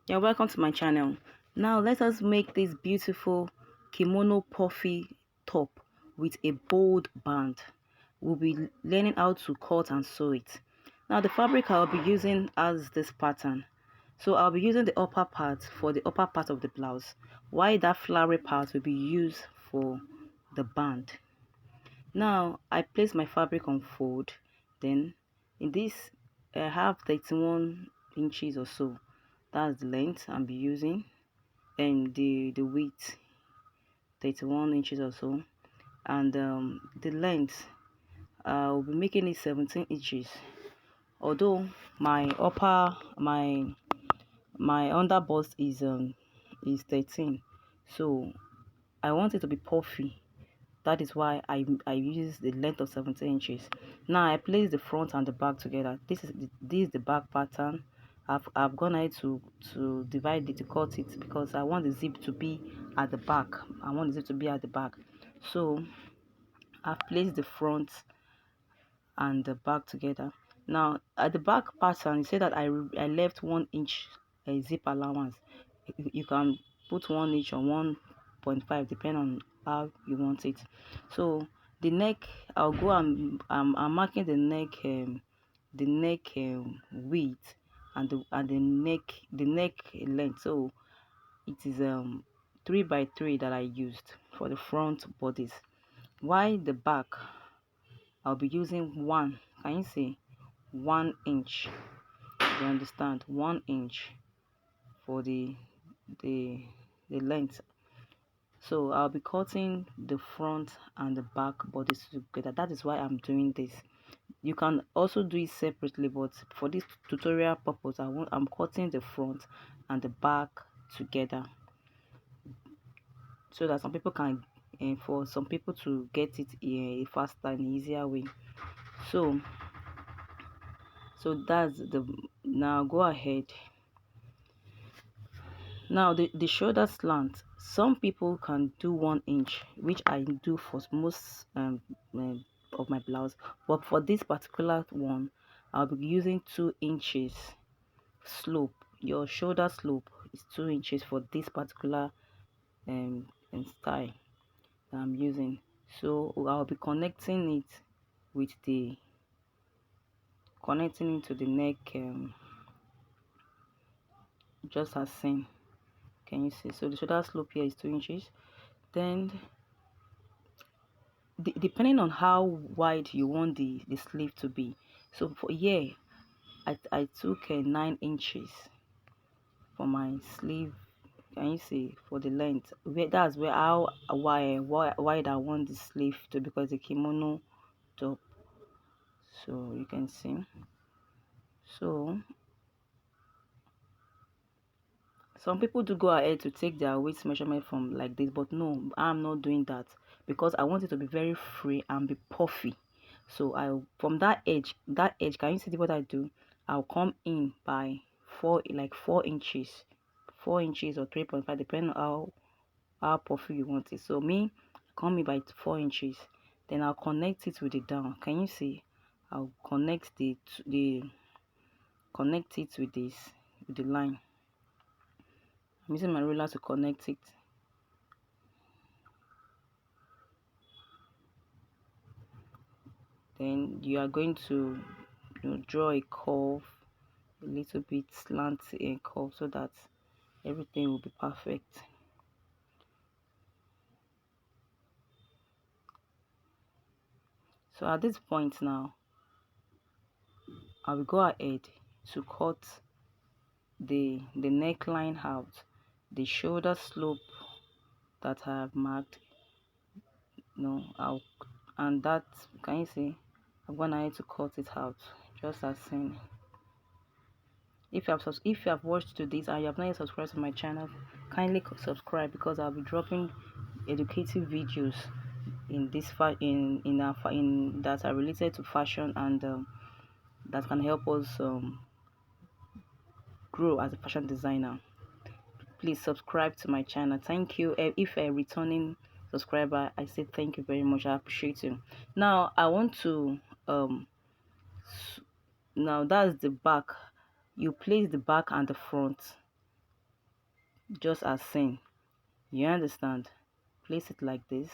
Yeah, welcome to my channel. Now let us make this beautiful kimono puffy top with a bold band. We'll be learning how to cut and sew it. Now the fabric I'll be using as this pattern. So I'll be using the upper part for the upper part of the blouse, while that flowery part will be used for the band. Now I place my fabric on fold. Then in this I have 31 inches or so. That's the length I'll be using, and the width 31 inches or so, and the length I'll be making it 17 inches. Although my upper my under bust is 13, so I want it to be puffy. That is why I use the length of 17 inches. Now I place the front and the back together. This is the back pattern. I've gone ahead to divide it, to cut it, because I want the zip to be at the back. I want the zip to be at the back. So I've placed the front and the back together. Now at the back pattern, you say that I left 1 inch zip allowance. You can put 1 inch or 1.5 depending on how you want it. So the neck, I'll go and I'm marking the neck width and the neck length. So it is 3 by 3 that I used for the front bodies. While the back, I'll be using one. Can you see? 1 inch. You understand? 1 inch for the the length. So I'll be cutting the front and the back bodies together. That is why I'm doing this. You can also do it separately, but for this tutorial purpose, I'm cutting the front and the back together, so that some people can, and for some people to get it faster and easier way. So that's the, now go ahead. Now the shoulder slant, some people can do 1 inch, which I do for most of my blouse, but for this particular one I'll be using 2 inches slope. Your shoulder slope is 2 inches for this particular style that I'm using. So I'll be connecting it with the connecting into the neck, just as seen. Can you see? So the shoulder slope here is 2 inches. Then depending on how wide you want the sleeve to be. So for here I took 9 inches for my sleeve. Can you see? For the length, that's where how wide I want the sleeve to, because the kimono top. So you can see. So some people do go ahead to take their waist measurement from like this, but no, I'm not doing that, because I want it to be very free and be puffy. So I, from that edge, can you see what I do? I'll come in by 4 inches, 4 inches or 3.5, depending on how puffy you want it. So me, come in by 4 inches, then I'll connect it with the down. Can you see? I'll connect connect it with this, with the line. I'm using my ruler to connect it. Then you are going to, draw a curve, a little bit slant and curve, so that everything will be perfect. So at this point now, I will go ahead to cut the neckline out, the shoulder slope that I have marked. And that, can you see? I'm gonna need to cut it out, just as seen. If you have watched to this and you have not yet subscribed to my channel, kindly subscribe, because I'll be dropping educative videos in this in that are related to fashion, and that can help us grow as a fashion designer. Please subscribe to my channel. Thank you. If a returning subscriber, I say thank you very much. I appreciate you. Now I want to now that's the back. You place the back and the front just as seen. You understand? Place it like this.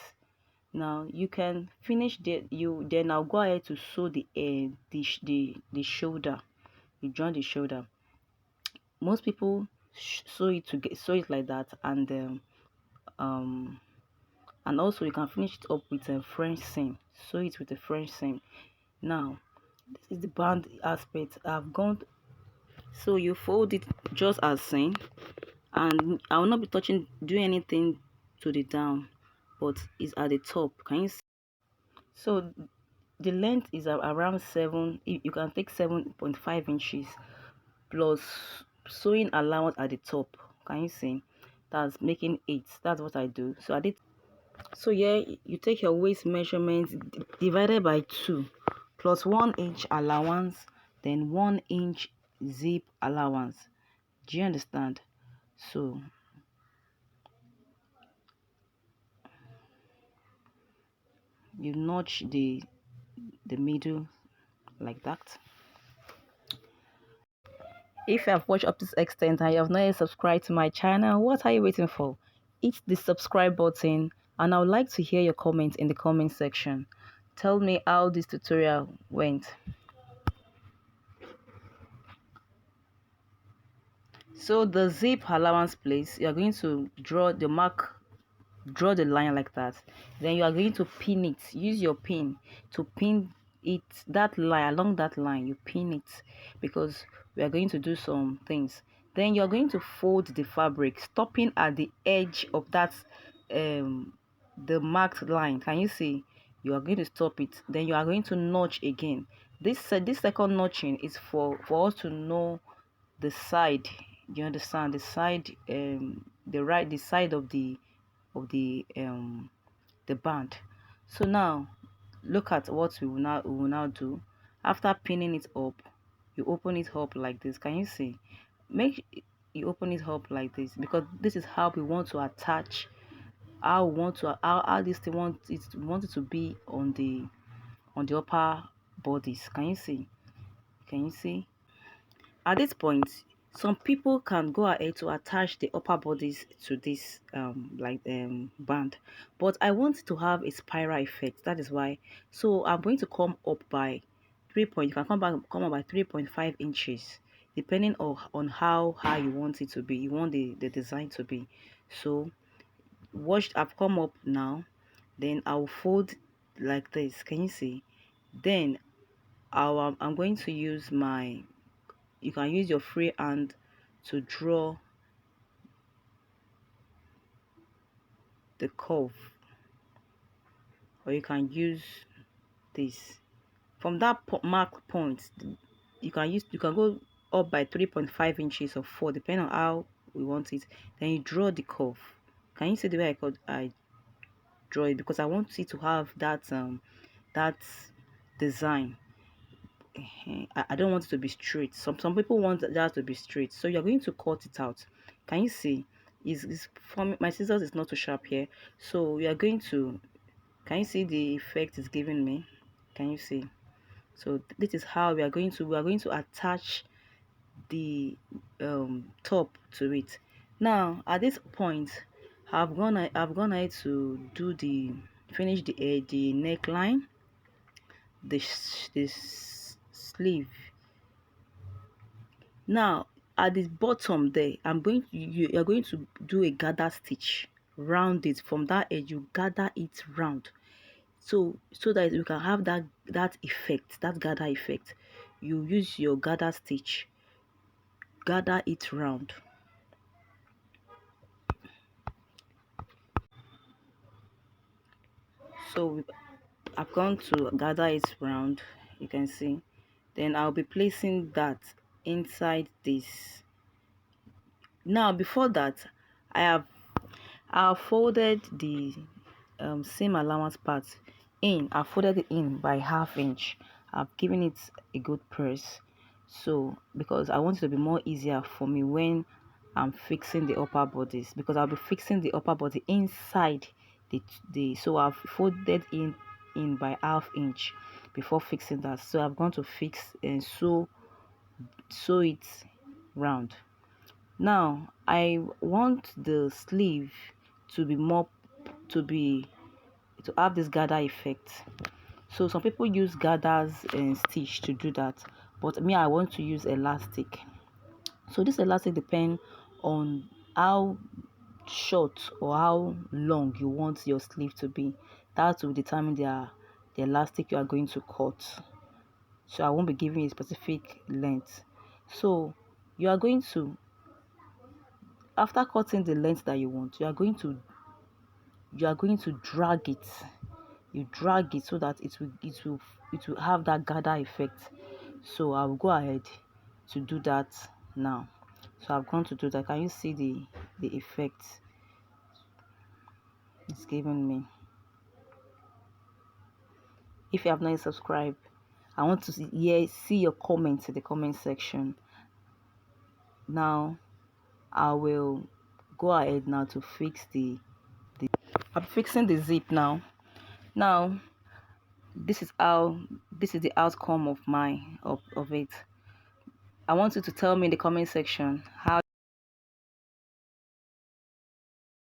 Now you can finish then I'll go ahead to sew the shoulder. You join the shoulder. Most people sew it like that, um and also you can finish it up with a French seam. Sew it with a French seam. Now this is the band aspect. I've gone so you fold it just as seen, and I will not be doing anything to the down, but it's at the top. Can you see? So the length is around 7. You can take 7.5 inches plus sewing allowance at the top. Can you see? That's making 8. That's what I do. So I did. So yeah, you take your waist measurement divided by 2 plus 1 inch allowance, then 1 inch zip allowance. Do you understand? So you notch the middle like that. If you have watched up this extent and you have not yet subscribed to my channel, what are you waiting for? Hit the subscribe button, and I would like to hear your comments in the comment section. Tell me how this tutorial went. So the zip allowance place, you are going to draw the line like that. Then you are going to pin it. Use your pin to pin it, that line, along that line you pin it, because we are going to do some things. Then you are going to fold the fabric, stopping at the edge of that the marked line. Can you see? You are going to stop it. Then you are going to notch again. This second notching is for us to know the side. You understand? The side, the side of the band. So now look at what we will now do. After pinning it up, you open it up like this. Can you see? Make you open it up like this, because this is how we want to attach. How we want to how this thing want it to be on the upper bodies. Can you see? Can you see? At this point, some people can go ahead to attach the upper bodies to this band, but I want to have a spiral effect. That is why. So I'm going to come up by 3 point. You can come up by 3.5 inches, depending on how high you want it to be. You want the design to be. So watch. I've come up now. Then I'll fold like this. Can you see? Then I'm going to use my, you can use your free hand to draw the curve, or you can use this from that mark point. You can go up by 3.5 inches or 4, depending on how we want it. Then you draw the curve. Can you see the way I draw it? Because I want it to have that design. I don't want it to be straight. Some people want that to be straight, so you're going to cut it out. Can you see? Is from my scissors is not too sharp here, so we are going to, can you see the effect it's giving me? Can you see? So this is how we are going to attach the top to it. Now at this point, I've gone ahead to do the finish the neckline, this sleeve. Now at the bottom there, you're going to do a gather stitch round it. From that edge you gather it round, so that you can have that effect, that gather effect. You use your gather stitch, gather it round. So I've gone to gather it round, you can see. Then I'll be placing that inside this. Now before that, I have folded the seam allowance part in. I folded it in by ½ inch. I've given it a good press, so because I want it to be more easier for me when I'm fixing the upper bodies, because I'll be fixing the upper body inside the so I've folded in by ½ inch before fixing that. So I'm going to fix and sew it round. Now I want the sleeve to be more to have this gather effect. So some people use gathers and stitch to do that, but me, I want to use elastic. So this elastic depends on how short or how long you want your sleeve to be. That will determine the elastic you are going to cut. So I won't be giving a specific length. So you are going to, after cutting the length that you want, you are going to drag it. You drag it so that it will have that gather effect. So I'll go ahead to do that now. So I've gone to do that. Can you see the effect it's giving me? If you have not subscribed, I want to see your comments in the comment section. Now I will go ahead now to fix I'm fixing the zip now. Now this is the outcome of it. I want you to tell me in the comment section how